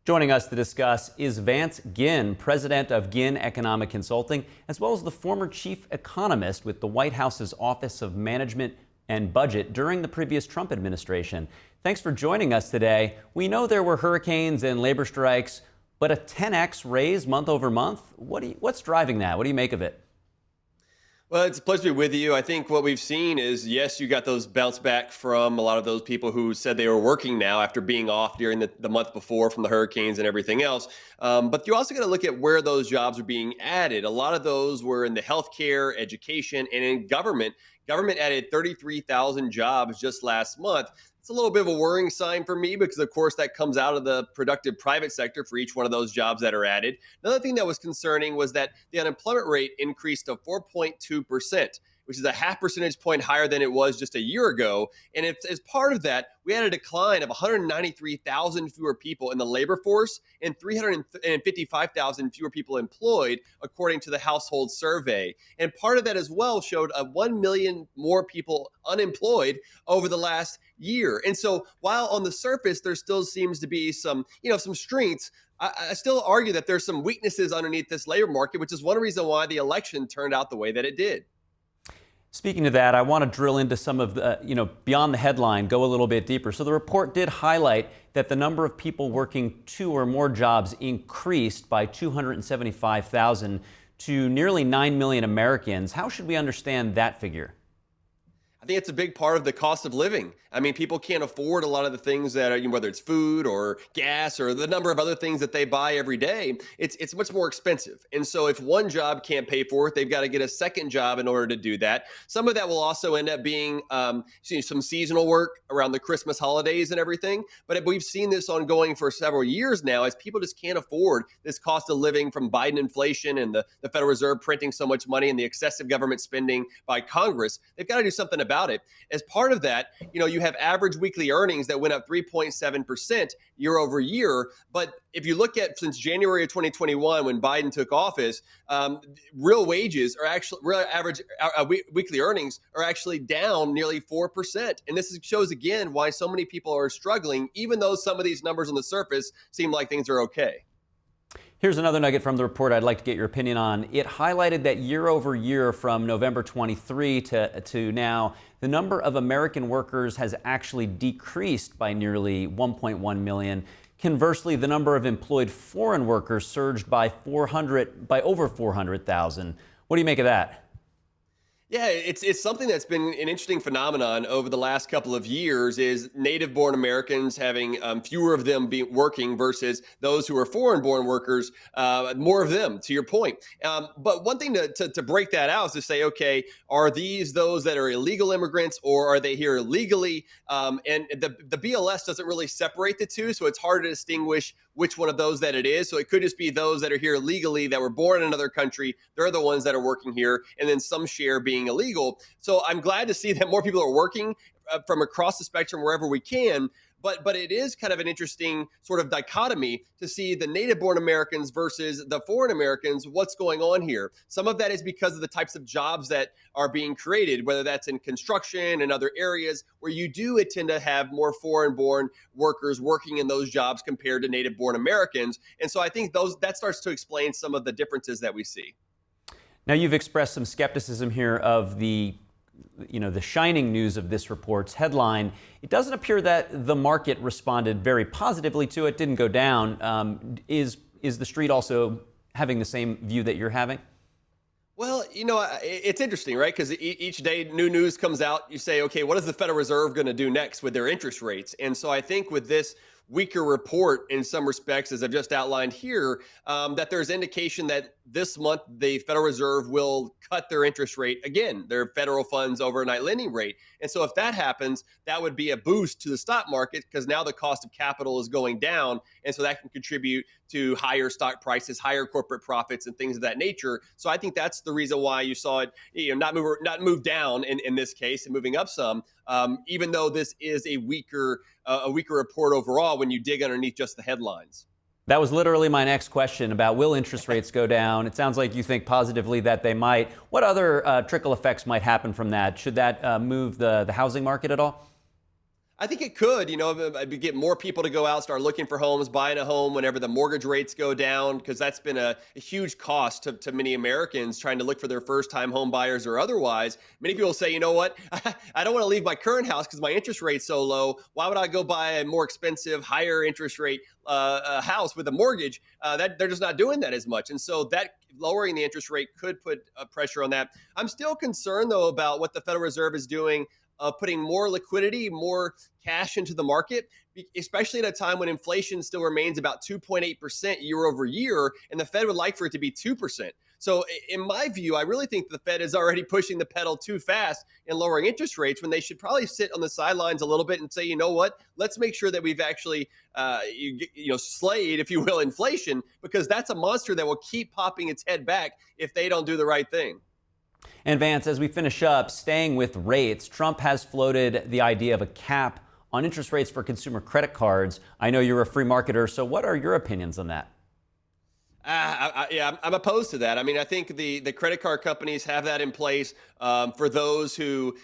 Joining us to discuss is Vance Ginn, president of Ginn Economic Consulting, as well as the former chief economist with the White House's Office of Management and Budget during the previous Trump administration. Thanks for joining us today. We know there were hurricanes and labor strikes, but a 10x raise month over month? What's driving that? What do you make of it? Well, it's a pleasure to be with you. I think what we've seen is, yes, you got those bounce back from a lot of those people who said they were working now after being off during the month before from the hurricanes and everything else. But you also got to look at where those jobs are being added. A lot of those were in the healthcare, education, and in government. Government added 33,000 jobs just last month. It's a little bit of a worrying sign for me because, of course, that comes out of the productive private sector for each one of those jobs that are added. Another thing that was concerning was that the unemployment rate increased to 4.2%, which is a half percentage point higher than it was just a year ago. And as part of that, we had a decline of 193,000 fewer people in the labor force and 355,000 fewer people employed, according to the household survey. And part of that as well showed 1 million more people unemployed over the last year. And so while on the surface, there still seems to be some strengths, I still argue that there's some weaknesses underneath this labor market, which is one reason why the election turned out the way that it did. Speaking of that, I want to drill into some of the, beyond the headline, go a little bit deeper. So the report did highlight that the number of people working 2 or more jobs increased by 275,000 to nearly 9 million Americans. How should we understand that figure? I think it's a big part of the cost of living. I mean, people can't afford a lot of the things that are, whether it's food or gas or the number of other things that they buy every day. It's much more expensive. And so if one job can't pay for it, they've got to get a second job in order to do that. Some of that will also end up being some seasonal work around the Christmas holidays and everything. But we've seen this ongoing for several years now as people just can't afford this cost of living from Biden inflation and the Federal Reserve printing so much money and the excessive government spending by Congress. They've got to do something about it. As part of that, you have average weekly earnings that went up 3.7% year over year. But if you look at since January of 2021, when Biden took office, real average weekly earnings are actually down nearly 4%. And this shows again why so many people are struggling, even though some of these numbers on the surface seem like things are okay. Here's another nugget from the report I'd like to get your opinion on. It highlighted that year over year from November 23 to now, the number of American workers has actually decreased by nearly 1.1 million. Conversely, the number of employed foreign workers surged by over 400,000. What do you make of that? Yeah, it's something that's been an interesting phenomenon over the last couple of years is native-born Americans having fewer of them working versus those who are foreign-born workers, more of them, to your point. But one thing to break that out is to say, okay, are these those that are illegal immigrants or are they here legally? And the BLS doesn't really separate the two, so it's hard to distinguish which one of those that it is. So it could just be those that are here legally that were born in another country. They're the ones that are working here, and then some share being illegal. So I'm glad to see that more people are working from across the spectrum wherever we can. But it is kind of an interesting sort of dichotomy to see the native-born Americans versus the foreign Americans. What's going on here? Some of that is because of the types of jobs that are being created, whether that's in construction and other areas where you do tend to have more foreign-born workers working in those jobs compared to native-born Americans. And so I think that starts to explain some of the differences that we see. Now, you've expressed some skepticism here of the shining news of this report's headline. It doesn't appear that the market responded very positively to it, didn't go down. Is the street also having the same view that you're having? Well, it's interesting, right? Because each day new news comes out. You say, okay, what is the Federal Reserve going to do next with their interest rates? And so I think with this weaker report in some respects, as I've just outlined here, that there's indication that this month the Federal Reserve will cut their interest rate again, their federal funds overnight lending rate. And so if that happens, that would be a boost to the stock market because now the cost of capital is going down. And so that can contribute to higher stock prices, higher corporate profits and things of that nature. So I think that's the reason why you saw it not move down in this case and moving up some, even though this is a weaker report overall when you dig underneath just the headlines. That was literally my next question about will interest rates go down? It sounds like you think positively that they might. What other trickle effects might happen from that? Should that move the housing market at all? I think it could, get more people to go out, start looking for homes, buying a home whenever the mortgage rates go down, because that's been a huge cost to many Americans trying to look for their first time home buyers or otherwise. Many people say, you know what, I don't want to leave my current house because my interest rate's so low. Why would I go buy a more expensive, higher interest rate house with a mortgage? That they're just not doing that as much. And so that lowering the interest rate could put pressure on that. I'm still concerned, though, about what the Federal Reserve is doing, putting more liquidity, more cash into the market, especially at a time when inflation still remains about 2.8% year over year, and the Fed would like for it to be 2%. So in my view, I really think the Fed is already pushing the pedal too fast in lowering interest rates, when they should probably sit on the sidelines a little bit and say, you know what, let's make sure that we've actually slayed, if you will, inflation, because that's a monster that will keep popping its head back if they don't do the right thing. And Vance, as we finish up, staying with rates, Trump has floated the idea of a cap on interest rates for consumer credit cards. I know you're a free marketer, so what are your opinions on that? I'm opposed to that. I mean, I think the credit card companies have that in place for those who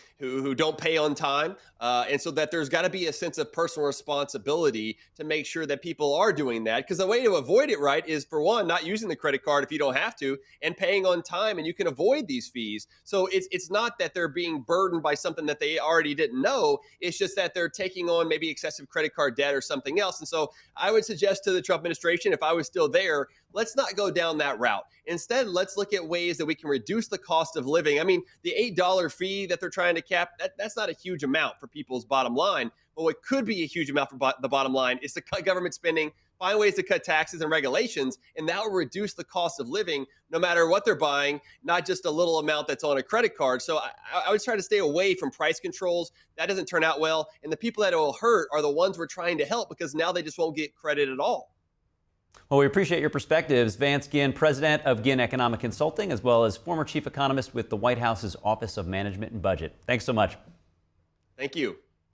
don't pay on time, and so that there's got to be a sense of personal responsibility to make sure that people are doing that. Because the way to avoid it, right, is, for one, not using the credit card if you don't have to, and paying on time, and you can avoid these fees. So it's not that they're being burdened by something that they already didn't know. It's just that they're taking on maybe excessive credit card debt or something else. And so I would suggest to the Trump administration, if I was still there, let's not go down that route. Instead, let's look at ways that we can reduce the cost of living. I mean, the $8 fee that they're trying to cap, that's not a huge amount for people's bottom line. But what could be a huge amount for the bottom line is to cut government spending, find ways to cut taxes and regulations, and that will reduce the cost of living no matter what they're buying, not just a little amount that's on a credit card. So I would try to stay away from price controls. That doesn't turn out well. And the people that it will hurt are the ones we're trying to help, because now they just won't get credit at all. Well, we appreciate your perspectives. Vance Ginn, president of Ginn Economic Consulting, as well as former chief economist with the White House's Office of Management and Budget. Thanks so much. Thank you.